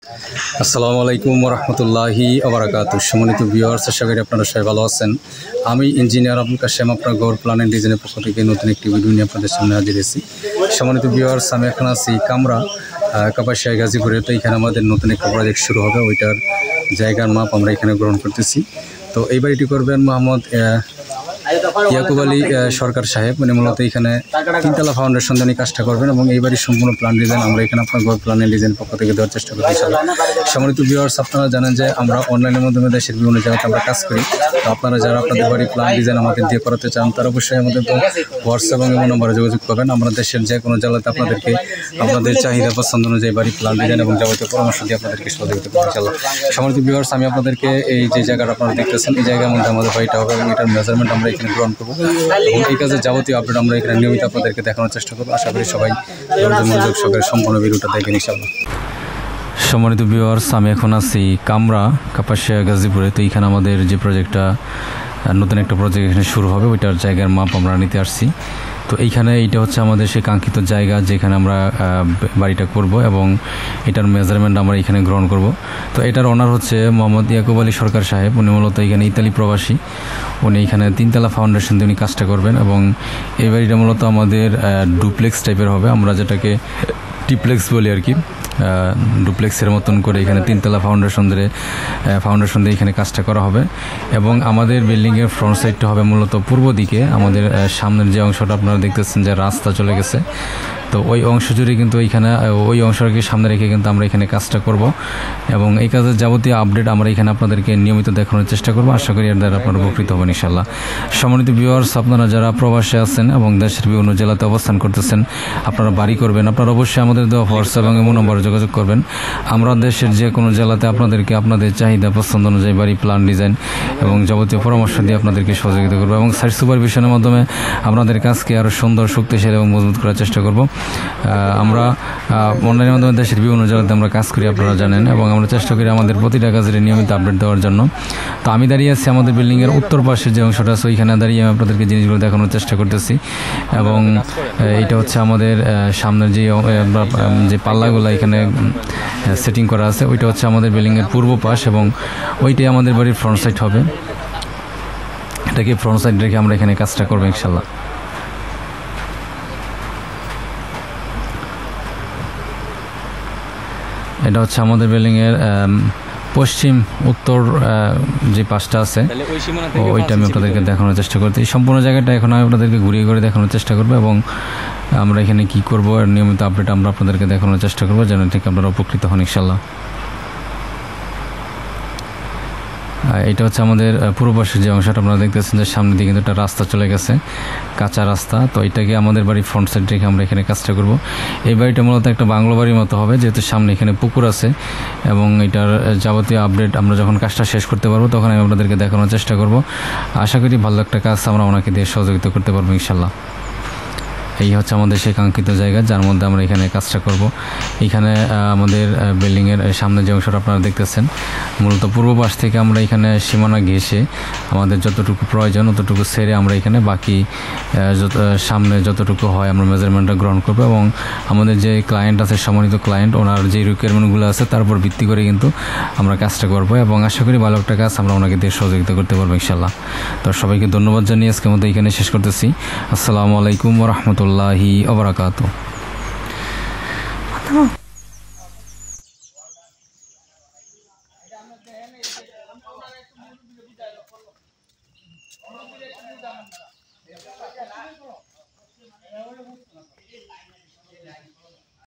আসসালামু আলাইকুম রহমতুল্লাহি আবরাকাতুহ। সম্মানিত ভিউয়ার্স, আশা করি আপনারা সবাই ভালো আছেন। আমি ইঞ্জিনিয়ার আবুল কাশেম, আপনার গৌর প্ল্যান অ্যান্ড ডিজাইনের পক্ষ থেকে নতুন একটি ভিডিও নিয়ে আপনাদের সামনে হাজির হয়েছি। সম্মানিত ভিউয়ার্স, আমি এখন আছি কামরা কাপাসিয়া গাজীপুরে। তো এখানে আমাদের নতুন একটা প্রজেক্ট শুরু হবে, ওইটার জায়গার মাপ আমরা এখানে গ্রহণ করতেছি। তো এই বাড়িটি করবেন মোহাম্মদ ইয়াকুব আলী সরকার সাহেব। উনি মূলত এখানে তিনতলা ফাউন্ডেশন দিয়ে কাজটা করবেন এবং এই বাড়ির সম্পূর্ণ প্ল্যান ডিজাইন আমরা এখানে আপনার গড় প্ল্যান এন্ড ডিজাইন পক্ষ থেকে দেওয়ার চেষ্টা করতে চাই। সম্মানিত ভিউয়ার্স, আপনারা জানেন যে আমরা অনলাইনের মাধ্যমে দেশের বিভিন্ন জায়গাতে আমরা কাজ করি। তো আপনারা যারা আপনাদের বাড়ির প্ল্যান ডিজাইন আমাদের দিয়ে করাতে চান, তারা অবশ্যই আমাদের হোয়াটসঅ্যাপ এবং ইমো নম্বরে যোগাযোগ করবেন। আমরা দেশের যে কোনো জেলাতে আপনাদেরকে আপনাদের চাহিদা পছন্দ অনুযায়ী বাড়ির প্ল্যান ডিজাইন এবং যাবতীয় পরামর্শ দিয়ে আপনাদেরকে সহযোগিতা করবো ইনশাআল্লাহ। সম্মানিত ভিউয়ার্স, আমি আপনাদেরকে এই যে জায়গাটা আপনারা দেখতেছেন, এই জায়গার মধ্যে আমাদের বাড়িটা হবে এবং এটার মেজারমেন্ট আমরা এখানে গ্রহণ করবো এবং এই কাজের যাবতীয় আপডেট আমরা এখানে নিয়মিত আপনাদেরকে দেখানোর চেষ্টা করবো। আশা করি সবাই মনোযোগ সহকারে সম্পূর্ণ ভিডিওটা দেখেন ইনশাআল্লাহ। সম্মানিত ভিউয়ার্স, আমি এখন আছি কামরা কাপাসিয়া গাজীপুরে। তো এইখানে আমাদের যে প্রজেক্টটা নতুন একটা প্রজেক্ট এখানে শুরু হবে, ওইটার জায়গার মাপ আমরা নিতে আসছি। তো এইখানে এইটা হচ্ছে আমাদের সেই কাঙ্ক্ষিত জায়গা যেখানে আমরা বাড়িটা করব এবং এটার মেজারমেন্ট আমরা এখানে গ্রহণ করব। তো এটার ওনার হচ্ছে মোহাম্মদ ইয়াকুব আলী সরকার সাহেব। উনি মূলত এখানে ইতালি প্রবাসী। উনি এখানে তিনতলা ফাউন্ডেশন দিয়ে উনি কাজটা করবেন এবং এই বাড়িটা মূলত আমাদের ডুপ্লেক্স টাইপের হবে, আমরা যেটাকে টিপ্লেক্স বলি আর কি। ডুপ্লেক্সের মতন করে এখানে তিনতলা ফাউন্ডেশন দিয়ে এখানে কাজটা করা হবে এবং আমাদের বিল্ডিংয়ের ফ্রন্ট সাইডটা হবে মূলত পূর্ব দিকে। আমাদের সামনের যে অংশটা আপনারা দেখতেছেন যে রাস্তা চলে গেছে, তো ওই অংশ জুড়ে কিন্তু এইখানে ওই অংশটাকে সামনে রেখে কিন্তু আমরা এখানে কাজটা করব এবং এই কাজের যাবতীয় আপডেট আমরা এখানে আপনাদেরকে নিয়মিত দেখানোর চেষ্টা করবো। আশা করি এর দ্বারা আপনারা উপকৃত হবেন ইনশাআল্লাহ। সম্মানিত ভিউয়ার্স, আপনারা যারা প্রবাসে আছেন এবং দেশের বিভিন্ন জেলাতে অবস্থান করতেছেন, আপনারা বাড়ি করবেন, আপনারা অবশ্যই আমাদের দেওয়া হোয়াটসঅ্যাপ এবং ইমো নম্বরে যোগাযোগ করবেন। আমরা দেশের যে কোনো জেলাতে আপনাদেরকে আপনাদের চাহিদা পছন্দ অনুযায়ী বাড়ি প্ল্যান ডিজাইন এবং যাবতীয় পরামর্শ দিয়ে আপনাদেরকে সহযোগিতা করবো এবং সাইট সুপারভিশনের মাধ্যমে আপনাদের কাজকে আরও সুন্দর, শক্তিশালী এবং মজবুত করার চেষ্টা করব। আমরা অনলাইনের মাধ্যমে দেশের বিভিন্ন জেলাতে আমরা কাজ করি, আপনারা জানেন, এবং আমরা চেষ্টা করি আমাদের প্রতিটা কাজের নিয়মিত আপডেট দেওয়ার জন্য। তো আমি দাঁড়িয়ে আছি আমাদের বিল্ডিংয়ের উত্তর পাশে যে অংশটা আছে, ওইখানে দাঁড়িয়ে আমি আপনাদেরকে জিনিসগুলো দেখানোর চেষ্টা করতেছি এবং এটা হচ্ছে আমাদের সামনের যে পাল্লাগুলো এখানে সেটিং করা আছে, ওইটা হচ্ছে আমাদের বিল্ডিংয়ের পূর্ব পাশ এবং ওইটাই আমাদের বাড়ির ফ্রন্ট সাইড হবে। এটাকে ফ্রন্ট সাইড রেখে আমরা এখানে কাজটা করবো ইনশাআল্লাহ। এটা হচ্ছে আমাদের বিল্ডিংয়ের পশ্চিম উত্তর যে পাশটা আছে, ওইটা আমি আপনাদেরকে দেখানোর চেষ্টা করতে। এই সম্পূর্ণ জায়গাটা এখন আমি আপনাদেরকে ঘুরিয়ে ঘুরে দেখানোর চেষ্টা করবো এবং আমরা এখানে কি করব আর নিয়মিত আপডেট আমরা আপনাদেরকে দেখানোর চেষ্টা করবো, যেন ঠিক আপনারা উপকৃত হন ইনশাআল্লাহ। এটা হচ্ছে আমাদের পূর্ব পাশের যে অংশটা আপনারা দেখতেছেন যে সামনে দিকে কিন্তু একটা রাস্তা চলে গেছে, কাঁচা রাস্তা। তো এটাকে আমাদের বাড়ির ফ্রন্ট সাইড রেখে আমরা এখানে কাজটা করব। এই বাড়িটা মূলত একটা বাংলো বাড়ির মতো হবে, যেহেতু সামনে এখানে পুকুর আছে এবং এটার যাবতীয় আপডেট আমরা যখন কাজটা শেষ করতে পারবো তখন আমি আপনাদেরকে দেখানোর চেষ্টা করব। আশা করি ভালো একটা কাজ আমরা ওনাকে দিয়ে সহযোগিতা করতে পারবো ইনশাআল্লাহ। এই হচ্ছে আমাদের সেই কাঙ্ক্ষিত জায়গা যার মধ্যে আমরা এখানে কাজটা করব। এখানে আমাদের বিল্ডিংয়ের সামনে যে অংশটা আপনারা দেখতেছেন, মূলত পূর্ব পাশ থেকে আমরা এখানে সীমানা ঘেঁষে আমাদের যতটুকু প্রয়োজন অতটুকু সেরে আমরা এখানে বাকি সামনে যতটুকু হয় আমরা মেজারমেন্টটা গ্রহণ করবো এবং আমাদের যে ক্লায়েন্ট আছে, সম্মানিত ক্লায়েন্ট, ওনার যে রিকোয়ারমেন্টগুলো আছে তার উপর ভিত্তি করে কিন্তু আমরা কাজটা করবো এবং আশা করি ভালো একটা কাজ আমরা ওনাকে দিয়ে সহযোগিতা করতে পারবো ইনশাআল্লাহ। তো সবাইকে ধন্যবাদ জানিয়ে আজকের মধ্যে এখানে শেষ করতেছি। আসসালামু আলাইকুম ওয়া রাহমাতুল্লাহি ওয়া বারাকাতুহু।